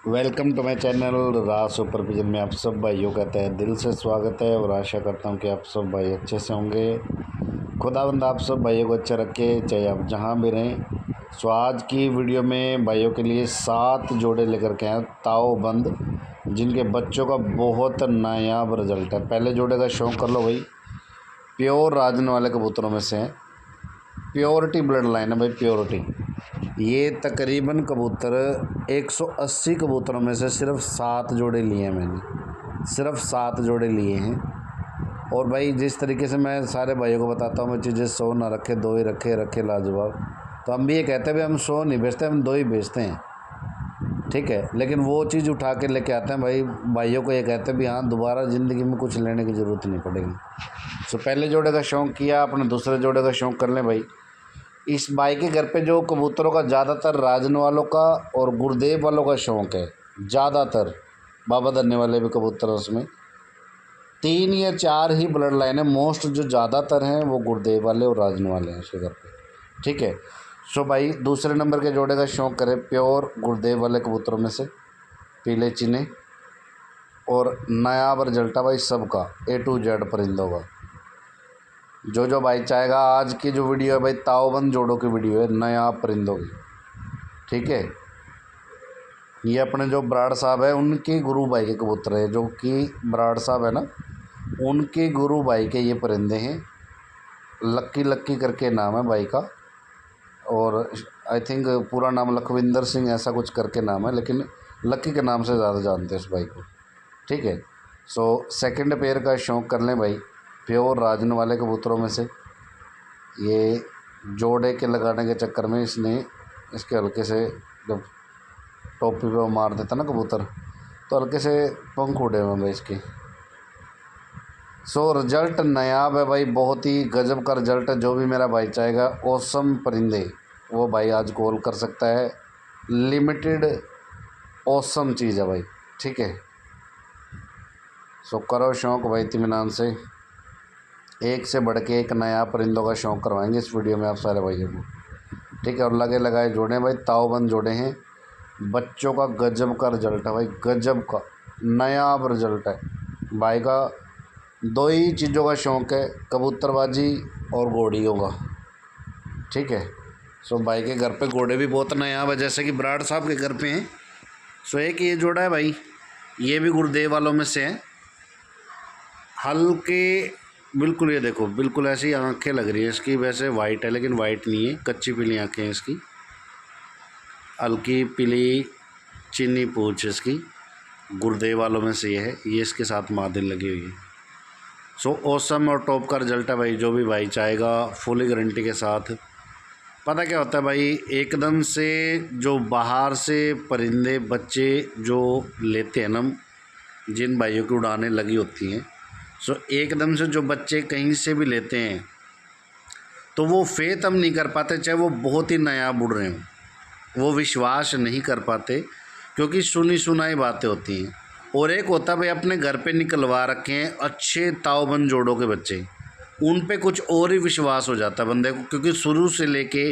Welcome to my channel Raj super vision में आप सब भाइयों का तहे दिल से स्वागत है और आशा करता हूं कि आप सब भाई अच्छे से होंगे। खुदावंद आप सब भाइयों को अच्छा रखे, चाहे आप जहां भी रहें। सो आज की वीडियो में भाइयों के लिए 7 जोड़े लेकर के आए ताओबंद, जिनके बच्चों का बहुत नायाब रिजल्ट है। पहले जोड़े का शौक़ कर लो भाई, प्योर राजन वाले कबूतरों में से हैं। प्योरिटी ब्लड लाइन है भाई, प्योरिटी। ये तकरीबन कबूतर 180 कबूतरों में से सिर्फ 7 जोड़े लिए हैं मैंने, सिर्फ 7 जोड़े लिए हैं। और भाई जिस तरीके से मैं सारे भाइयों को बताता हूँ, मैं चीज़ें 100 ना रखे, 2 ही रखे लाजवाब। तो हम भी ये कहते हैं भाई हम 100 नहीं बेचते, हम 2 ही बेचते हैं, ठीक है। लेकिन वो चीज़ उठा के लेके आते हैं भाई, भाइयों को ये कहते हैं भी हाँ दोबारा ज़िंदगी में कुछ लेने की ज़रूरत नहीं पड़ेगी। सो पहले जोड़े का शौक़ किया, अपने दूसरे जोड़े का शौक़ कर लें भाई। इस भाई के घर पे जो कबूतरों का ज़्यादातर राजन वालों का और गुरुदेव वालों का शौक़ है, ज़्यादातर बाबा धरने वाले भी कबूतर उसमें 3 या 4 ही ब्लड लाइन है। मोस्ट जो ज़्यादातर हैं वो गुरुदेव वाले और राजन वाले हैं उसके घर पे, ठीक है। सो भाई दूसरे नंबर के जोड़े का शौक़ करें प्योर गुरुदेव वाले कबूतरों में से, पीले चीने और नायाब रिजल्ट भाई सबका A to Z परिंदों का। जो भाई चाहेगा, आज की जो वीडियो है भाई ताओबंद जोड़ों की वीडियो है, नया परिंदों की, ठीक है। ये अपने जो बराड़ साहब है उनके गुरु भाई के कबूतर है, जो कि बराड़ साहब है ना, उनके गुरु भाई के ये परिंदे हैं। लक्की करके नाम है भाई का, और आई थिंक पूरा नाम लखविंदर सिंह ऐसा कुछ करके नाम है, लेकिन लक्की के नाम से ज़्यादा जानते हैं उस भाई को, ठीक है। सो सेकंड पेयर का शौक़ कर लें भाई, प्योर राजन वाले कबूतरों में से। ये जोड़े के लगाने के चक्कर में इसने इसके हल्के से जब टोपी पे वो मार देता ना कबूतर, तो हल्के से पंख उड़े हुए भाई इसके। सो रिजल्ट नायाब है भाई, बहुत ही गजब का रिजल्ट है। जो भी मेरा भाई चाहेगा ऑसम परिंदे, वो भाई आज कॉल कर सकता है। लिमिटेड ऑसम चीज़ है भाई, ठीक है। सो करो शौक़ भाई इत्मीनान से, एक से बढ़ के एक नया परिंदों का शौक़ करवाएंगे इस वीडियो में आप सारे भाइयों को, ठीक है। और लगे लगाए जोड़े भाई ताओबंद जोड़े हैं, बच्चों का गजब का रिजल्ट है भाई, गजब का नायाब रिजल्ट है। भाई का 2 ही चीज़ों का शौक़ है, कबूतरबाजी और घोड़ियों का, ठीक है। सो भाई के घर पे घोड़े भी बहुत नायाब है, जैसे कि बराड़ साहब के घर पे हैं। सो एक ये जोड़ा है भाई, ये भी गुरुदेव वालों में से है। हल्के बिल्कुल, ये देखो बिल्कुल ऐसी आंखें लग रही है इसकी, वैसे वाइट है लेकिन वाइट नहीं है, कच्ची पीली आंखें हैं इसकी। हल्की पीली चीनी पूंछ इसकी, गुरुदेव वालों में से ये है। ये इसके साथ मादिन लगी हुई है। सो ऑसम और टॉप का रिजल्ट है भाई, जो भी भाई चाहेगा फुल गारंटी के साथ। पता क्या होता है भाई, एकदम से जो बाहर से परिंदे बच्चे जो लेते हैं ना, जिन भाइयों की उड़ानें लगी होती हैं, सो एकदम से जो बच्चे कहीं से भी लेते हैं तो वो फेथ हम नहीं कर पाते, चाहे वो बहुत ही नायाब उड़ रहे हों, वो विश्वास नहीं कर पाते, क्योंकि सुनी सुनाई बातें होती हैं। और एक होता भाई अपने घर पे निकलवा रखे हैं अच्छे ताओबंद जोड़ों के बच्चे, उन पे कुछ और ही विश्वास हो जाता है बंदे को, क्योंकि शुरू से लेके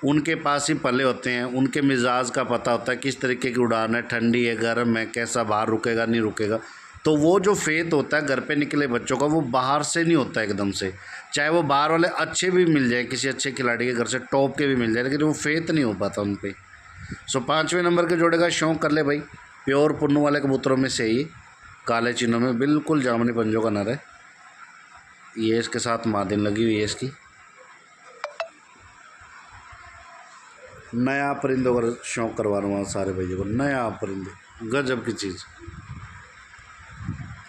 उनके पास ही पले होते हैं, उनके मिजाज का पता होता है किस तरीके की उड़ान है, ठंडी है, गर्म है, कैसा बाहर रुकेगा नहीं रुकेगा। तो वो जो फेथ होता है घर पे निकले बच्चों का, वो बाहर से नहीं होता एकदम से। चाहे वो बाहर वाले अच्छे भी मिल जाए, किसी अच्छे खिलाड़ी के घर से टॉप के भी मिल जाए, लेकिन वो फेथ नहीं हो पाता उन पर। सो 5वें नंबर के जोड़े का शौक़ कर ले भाई, प्योर पुन्नू वाले कबूतरों में से ही, काले चिन्हों में बिल्कुल जामनी पंजों का नर है। ये इसके साथ मादिन लगी हुई है इसकी। नया परिंदों का शौक़ करवा रहा हूँ सारे भाइयों को, नया परिंदे गजब की चीज़,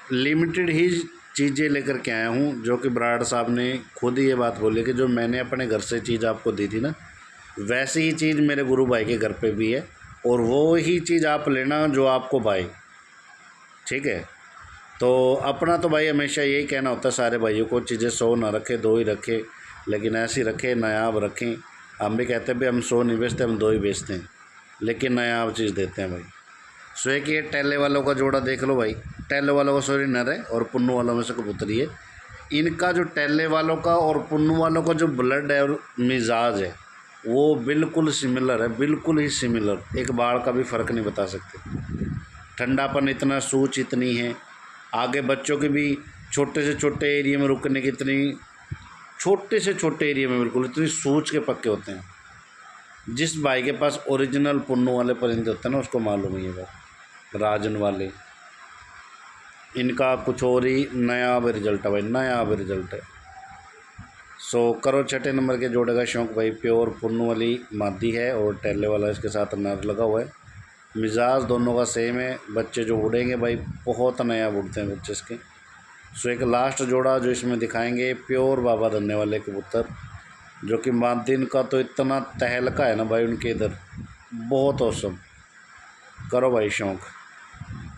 लिमिटेड ही चीज़ें लेकर के आया हूँ। जो कि बराड़ साहब ने खुद ही ये बात बोली कि जो मैंने अपने घर से चीज़ आपको दी थी ना, वैसी ही चीज़ मेरे गुरु भाई के घर पे भी है, और वो ही चीज़ आप लेना जो आपको भाई, ठीक है। तो अपना तो भाई हमेशा यही कहना होता है सारे भाइयों को, चीज़ें 100 ना रखे, 2 ही रखे, लेकिन ऐसी रखें नायाब रखें। हम भी कहते हैं भाई हम 100 नहीं बेचते, हम 2 ही बेचते हैं, लेकिन नायाब चीज़ देते हैं भाई। सो एक ये टैले वालों का जोड़ा देख लो भाई, टैले वालों का सॉरी नर है और पुन्नू वालों में से कबूतरी है। इनका जो टैले वालों का और पुन्नू वालों का जो ब्लड है और मिजाज है, वो बिल्कुल सिमिलर है, बिल्कुल ही सिमिलर, एक बाढ़ का भी फ़र्क नहीं बता सकते। ठंडापन इतना, सूच इतनी है, आगे बच्चों के भी छोटे से छोटे एरिया में रुकने की इतनी, छोटे से छोटे एरिया में बिल्कुल इतनी सूच के पक्के होते हैं। जिस भाई के पास ओरिजिनल पुन्नू वाले परिंदे होते हैं ना, उसको मालूम है ये बात। राजन वाले, इनका कुछ और ही नया भी रिजल्ट है भाई, नया भी रिजल्ट है। सो करो छठे नंबर के जोड़े का शौक भाई। प्योर पुन्नू वाली मादी है और टेले वाला इसके साथ नर लगा हुआ है। मिजाज दोनों का सेम है। बच्चे जो उड़ेंगे भाई बहुत नया उड़ते हैं बच्चे इसके। सो एक लास्ट जोड़ा जो इसमें दिखाएंगे, प्योर बाबा धन्ने वाले कबूतर, जो कि मादिन का तो इतना तहलका है ना भाई उनके इधर, बहुत औसम। करो भाई शौक।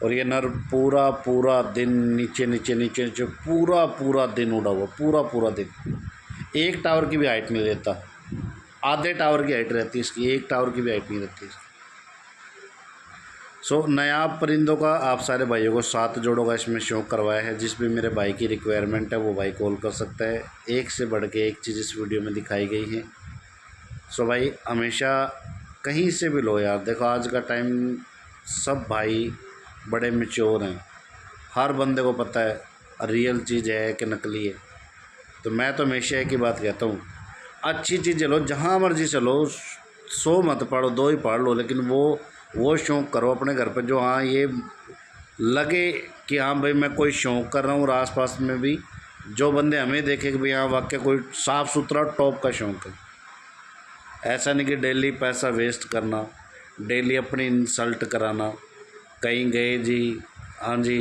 और ये नर पूरा पूरा दिन नीचे नीचे नीचे नीचे पूरा पूरा दिन उड़ा हुआ, पूरा पूरा दिन। एक टावर की भी हाइट नहीं रहता, आधे टावर की हाइट रहती है इसकी, एक टावर की भी हाइट नहीं रहती इसकी। सो नायाब परिंदों का आप सारे भाइयों को 7 जोड़ों का इसमें शौक करवाया है। जिस भी मेरे भाई की रिक्वायरमेंट है वो भाई कॉल कर सकता है। एक से बढ़ के एक चीज़ इस वीडियो में दिखाई गई है। सो भाई हमेशा कहीं से भी लो यार, देखो आज का टाइम सब भाई बड़े मैच्योर हैं, हर बंदे को पता है रियल चीज़ है कि नकली है। तो मैं तो हमेशा एक ही बात कहता हूँ, अच्छी चीज़ लो, जहाँ मर्जी चलो, 100 मत पढ़ो, 2 ही पढ़ लो, लेकिन वो शौक़ करो अपने घर पर जो हाँ ये लगे कि हाँ भाई मैं कोई शौक़ कर रहा हूँ। और आसपास में भी जो बंदे हमें देखे कि भाई हाँ वाकई कोई साफ़ सुथरा टॉप का शौक़ है। ऐसा नहीं कि डेली पैसा वेस्ट करना, डेली अपनी इंसल्ट कराना, कहीं गए जी हाँ जी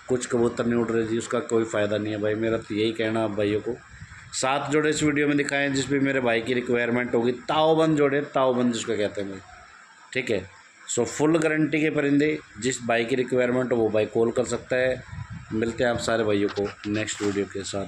कुछ कबूतर नहीं उड़ रहे जी, उसका कोई फ़ायदा नहीं है भाई। मेरा तो यही कहना आप भाइयों को। 7 जोड़े इस वीडियो में दिखाएं जिस भी मेरे भाई की रिक्वायरमेंट होगी। ताओबंद जोड़े, ताओबंद जिसको कहते हैं भाई, ठीक है। सो फुल गारंटी के परिंदे, जिस भाई की रिक्वायरमेंट हो वो भाई कॉल कर सकता है। मिलते हैं आप सारे भाइयों को नेक्स्ट वीडियो के साथ।